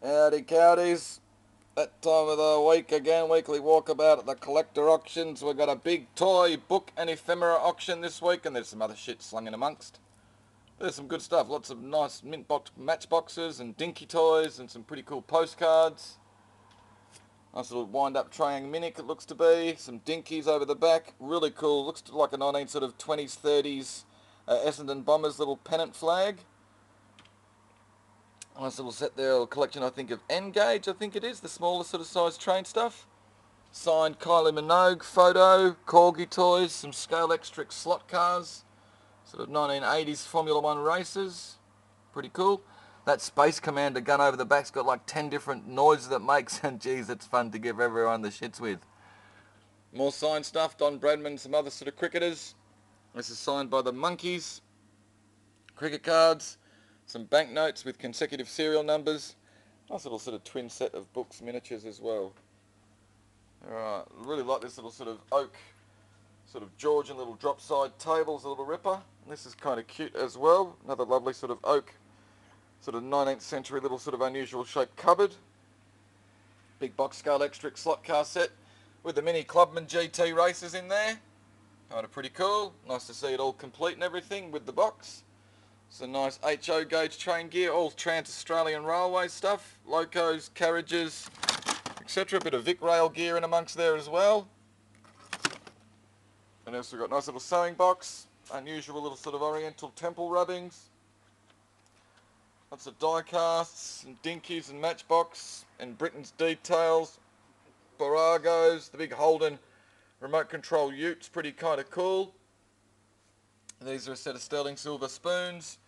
Howdy cowdies. That time of the week again, weekly walkabout at the collector auctions. We've got a big toy, book and ephemera auction this week, and there's some other shit slung in amongst. There's some good stuff, lots of nice mint box matchboxes and dinky toys and some pretty cool postcards. Nice little wind-up triangle minic it looks to be. Some dinkies over the back, really cool. Looks like a 1920s, 30s Essendon Bombers little pennant flag. Nice little set there, a collection I think of N-Gauge, I think it is, the smaller sort of size train stuff. Signed Kylie Minogue photo, Corgi toys, some Scale Extric slot cars, sort of 1980s Formula One races, pretty cool. That Space Commander gun over the back's got like 10 different noises it makes, and geez, it's fun to give everyone the shits with. More signed stuff, Don Bradman, some other sort of cricketers. This is signed by the Monkeys. Cricket cards. Some banknotes with consecutive serial numbers. Nice little sort of twin set of books, miniatures as well. Alright, really like this little sort of oak, sort of Georgian little drop side tables, a little ripper. And this is kind of cute as well. Another lovely sort of oak, sort of 19th century little sort of unusual shaped cupboard. Big box scale extra slot car set with the mini Clubman GT racers in there. Kind of pretty cool. Nice to see it all complete and everything with the box. Some nice HO gauge train gear, all Trans-Australian Railway stuff, locos, carriages, etc. A bit of Vic Rail gear in amongst there as well. And also got a nice little sewing box, unusual little sort of oriental temple rubbings. Lots of die casts and dinkies and matchbox and Britain's details, Boragos, the big Holden remote control utes, pretty kind of cool. These are a set of sterling silver spoons.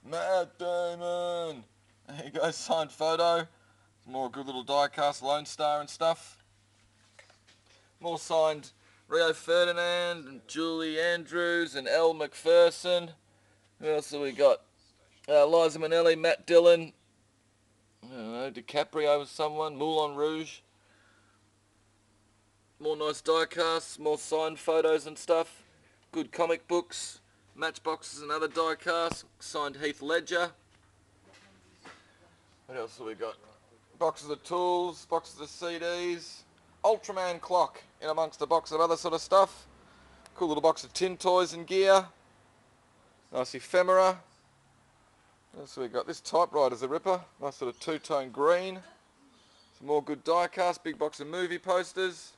Matt Damon! There you go, signed photo. Some more good little die cast Lone Star and stuff. More signed Rio Ferdinand and Julie Andrews and Elle McPherson. Who else have we got? Liza Minnelli, Matt Dillon. I don't know, DiCaprio was someone. Moulin Rouge. More nice die casts, more signed photos and stuff. Good comic books. Matchboxes and other die casts, signed Heath Ledger. What else have we got? Boxes of tools, boxes of CDs, Ultraman clock in amongst a box of other sort of stuff. Cool little box of tin toys and gear. Nice ephemera. What else have we got? This typewriter's a ripper. Nice sort of two-tone green. Some more good die cast, big box of movie posters.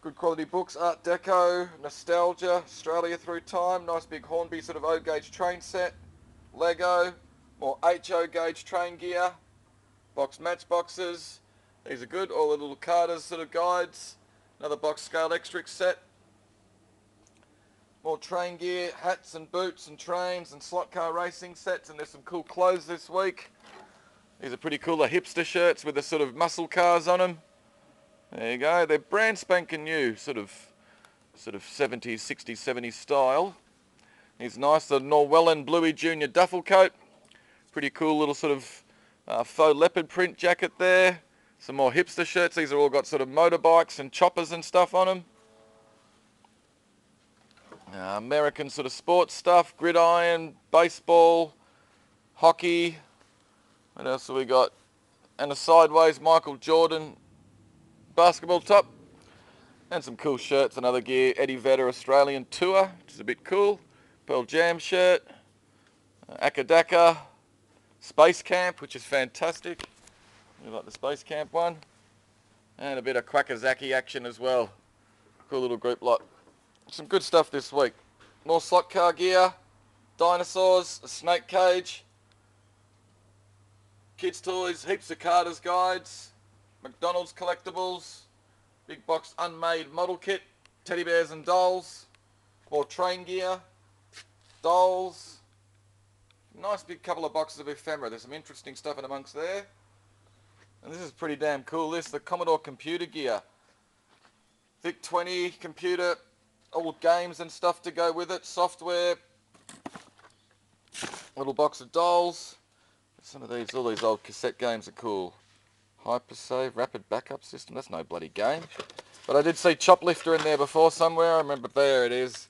Good quality books, Art Deco, Nostalgia, Australia Through Time, nice big Hornby sort of O-gauge train set, Lego, more HO gauge train gear, box matchboxes, these are good, all the little Carter's sort of guides, another box scale extra set, more train gear, hats and boots and trains and slot car racing sets, and there's some cool clothes this week. These are pretty cool, the hipster shirts with the sort of muscle cars on them. There you go, they're brand spanking new, sort of 70s, 60s, 70s style. He's nice, the Norwellen Bluey Junior duffel coat. Pretty cool little sort of faux leopard print jacket there. Some more hipster shirts, these are all got sort of motorbikes and choppers and stuff on them. American sort of sports stuff, gridiron, baseball, hockey. What else have we got? And a sideways Michael Jordan basketball top, and some cool shirts and other gear. Eddie Vedder Australian Tour, which is a bit cool. Pearl Jam shirt, Akadaka, Space Camp, which is fantastic. We like the Space Camp one. And a bit of Quackazaki action as well. Cool little group lot. Some good stuff this week. More slot car gear, dinosaurs, a snake cage, kids toys, heaps of Carter's guides, McDonald's collectibles, big box unmade model kit, teddy bears and dolls, more train gear, dolls, nice big couple of boxes of ephemera. There's some interesting stuff in amongst there. And this is pretty damn cool, the Commodore computer gear. VIC-20 computer, all games and stuff to go with it, software, little box of dolls. Some of these, all these old cassette games are cool. Hypersave, rapid backup system, that's no bloody game. But I did see Choplifter in there before somewhere, I remember, there it is.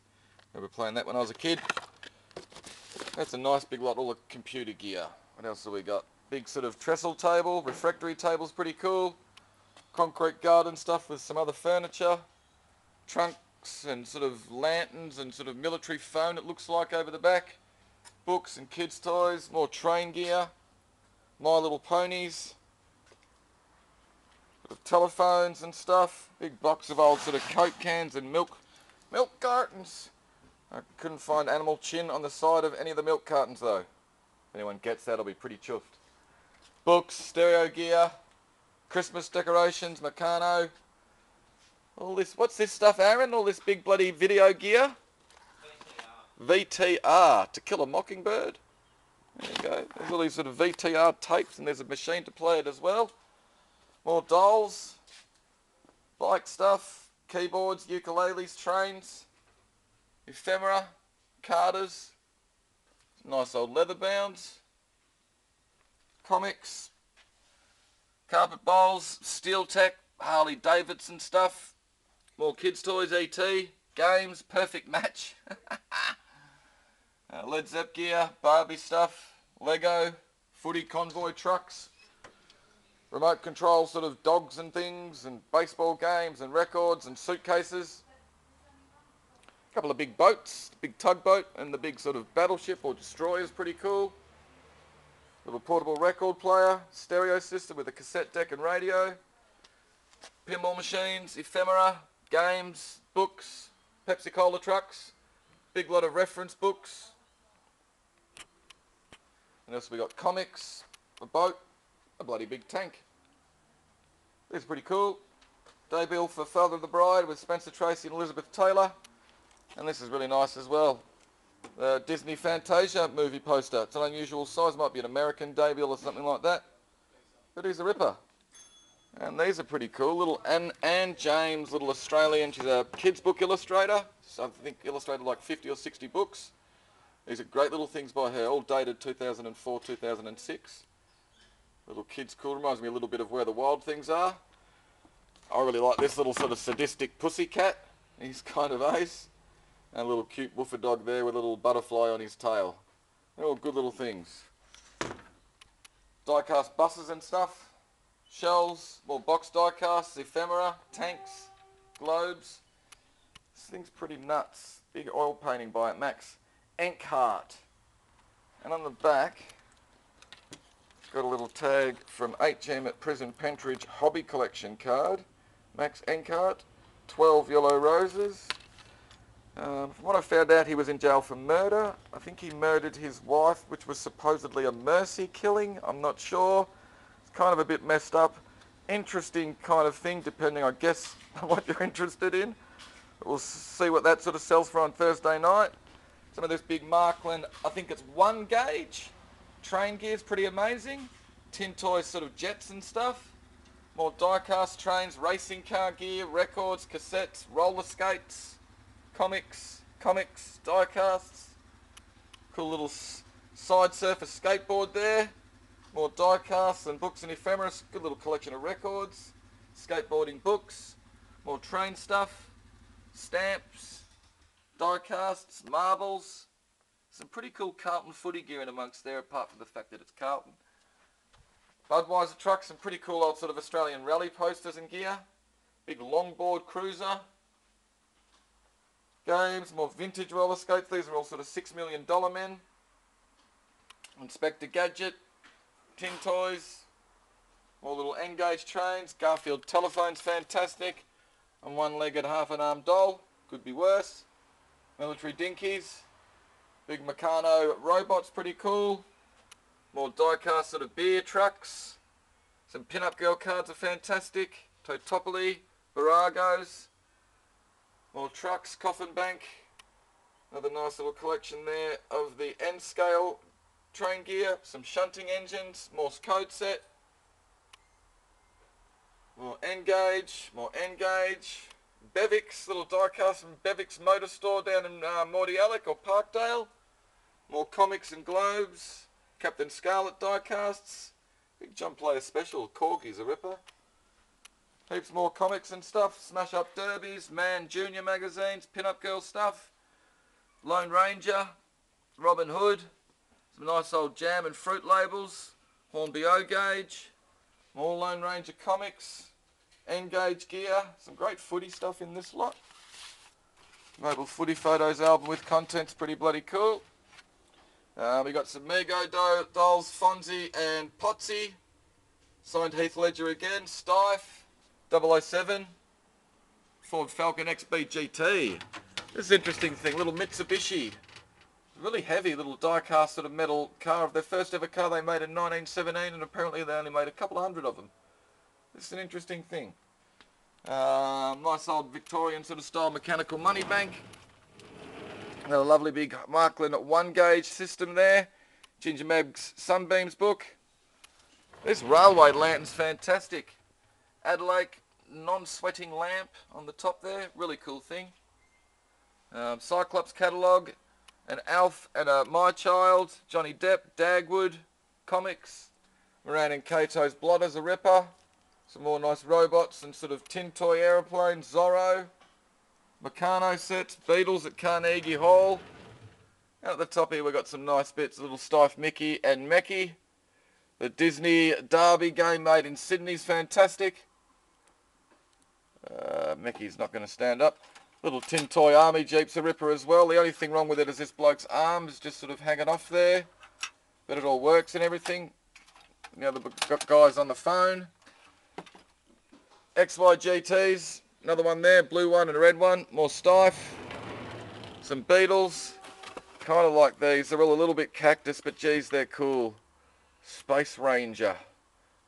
I remember playing that when I was a kid. That's a nice big lot, all the computer gear. What else have we got? Big sort of trestle table, refectory table's pretty cool. Concrete garden stuff with some other furniture. Trunks and sort of lanterns and sort of military phone it looks like over the back. Books and kids' toys, more train gear. My Little Ponies. Sort of telephones and stuff. Big box of old sort of Coke cans and milk cartons. I couldn't find animal chin on the side of any of the milk cartons though. If anyone gets that, I'll be pretty chuffed. Books, stereo gear, Christmas decorations, Meccano. All this, what's this stuff, Aaron? All this big bloody video gear? VTR, To Kill a Mockingbird. There you go. There's all these sort of VTR tapes and there's a machine to play it as well. More dolls, bike stuff, keyboards, ukuleles, trains, ephemera, carters, nice old leather bounds, comics, carpet bowls, Steel Tech, Harley Davidson stuff, more kids' toys, ET, games, Perfect Match, Led Zepp gear, Barbie stuff, Lego, footy convoy trucks, remote control sort of dogs and things, and baseball games and records and suitcases. A couple of big boats, big tugboat and the big sort of battleship or destroyer is pretty cool. Little portable record player, stereo system with a cassette deck and radio. Pinball machines, ephemera, games, books, Pepsi Cola trucks, big lot of reference books. And also we got comics, a boat, a bloody big tank. This is pretty cool. Day bill for Father of the Bride with Spencer Tracy and Elizabeth Taylor. And this is really nice as well. The Disney Fantasia movie poster. It's an unusual size, might be an American day bill or something like that. But he's a ripper. And these are pretty cool. Little Anne James, little Australian. She's a kids book illustrator. So I think illustrated like 50 or 60 books. These are great little things by her, all dated 2004, 2006. Little kids cool. Reminds me a little bit of Where the Wild Things Are. I really like this little sort of sadistic pussy cat. He's kind of ace. And a little cute woofer dog there with a little butterfly on his tail. They're all good little things. Die-cast buses and stuff. Shells, more box die-casts, ephemera, tanks, globes. This thing's pretty nuts. Big oil painting by Max Enkhardt. And on the back, got a little tag from HM at Prison Pentridge Hobby Collection card. Max Enkhardt, 12 yellow roses. From what I found out, he was in jail for murder. I think he murdered his wife, which was supposedly a mercy killing. I'm not sure. It's kind of a bit messed up. Interesting kind of thing, depending, I guess, on what you're interested in. We'll see what that sort of sells for on Thursday night. Some of this big Markland, I think it's 1 gauge. Train gear's pretty amazing. Tin toys, sort of jets and stuff. More die-cast trains, racing car gear, records, cassettes, roller skates. Comics, die-casts, cool little side surfer skateboard there, more die-casts and books and ephemera, good little collection of records, skateboarding books, more train stuff, stamps, die-casts, marbles, some pretty cool Carlton footy gear in amongst there apart from the fact that it's Carlton. Budweiser trucks, some pretty cool old sort of Australian rally posters and gear, big longboard cruiser, games, more vintage roller skates. These are all sort of $6 million men. Inspector Gadget, tin toys, more little N-gauge trains, Garfield telephones, fantastic. And 1-legged half an arm doll, could be worse. Military dinkies, big Meccano robots, pretty cool. More die-cast sort of beer trucks. Some pin-up girl cards are fantastic. Totopoli, Baragos. More trucks, Coffin Bank, another nice little collection there of the N-scale train gear, some shunting engines, Morse code set, more N-gauge, Bevix, little die-cast from Bevix Motor Store down in Mordialloc or Parkdale, more comics and globes, Captain Scarlet die-casts, big John Player Special, Corgi's a ripper. Heaps more comics and stuff, Smash Up Derbies, Man Junior magazines, Pin-Up Girl stuff, Lone Ranger, Robin Hood, some nice old jam and fruit labels, Hornby O-Gauge, more Lone Ranger comics, N-Gauge gear, some great footy stuff in this lot. Mobile Footy Photos album with contents, pretty bloody cool. We got some Mego dolls, Fonzie and Potsy. Signed Heath Ledger again, Stife, 007, Ford Falcon XB GT. This is an interesting thing, little Mitsubishi. Really heavy little die-cast sort of metal car of their first ever car they made in 1917, and apparently they only made a couple of hundred of them. This is an interesting thing. Nice old Victorian sort of style mechanical money bank. Another lovely big Marklin 1-gauge system there. Ginger Meg's Sunbeams book. This railway lantern's fantastic. Adelaide non-sweating lamp on the top there, really cool thing. Cyclops catalogue, an Alf and a My Child, Johnny Depp, Dagwood, comics, Moran and Cato's Blotters, a ripper, some more nice robots and sort of tin toy aeroplanes, Zorro, Meccano sets, Beatles at Carnegie Hall. Out at the top here we've got some nice bits, a little Stife Mickey and Mecky. The Disney Derby game made in Sydney's fantastic. Mickey's not going to stand up. Little tin toy army Jeep's a ripper as well. The only thing wrong with it is this bloke's arm is just sort of hanging off there. But it all works and everything. The other guy's on the phone. XY GTs. Another one there, blue one and a red one. More Stife. Some Beatles. Kind of like these. They're all a little bit cactus, but geez, they're cool. Space Ranger.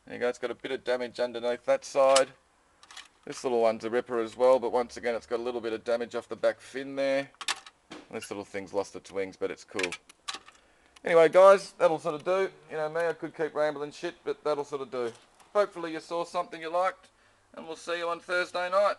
There you go, it's got a bit of damage underneath that side. This little one's a ripper as well, but once again it's got a little bit of damage off the back fin there. This little thing's lost its wings, but it's cool. Anyway guys, that'll sort of do. You know me, I could keep rambling shit, but that'll sort of do. Hopefully you saw something you liked, and we'll see you on Thursday night.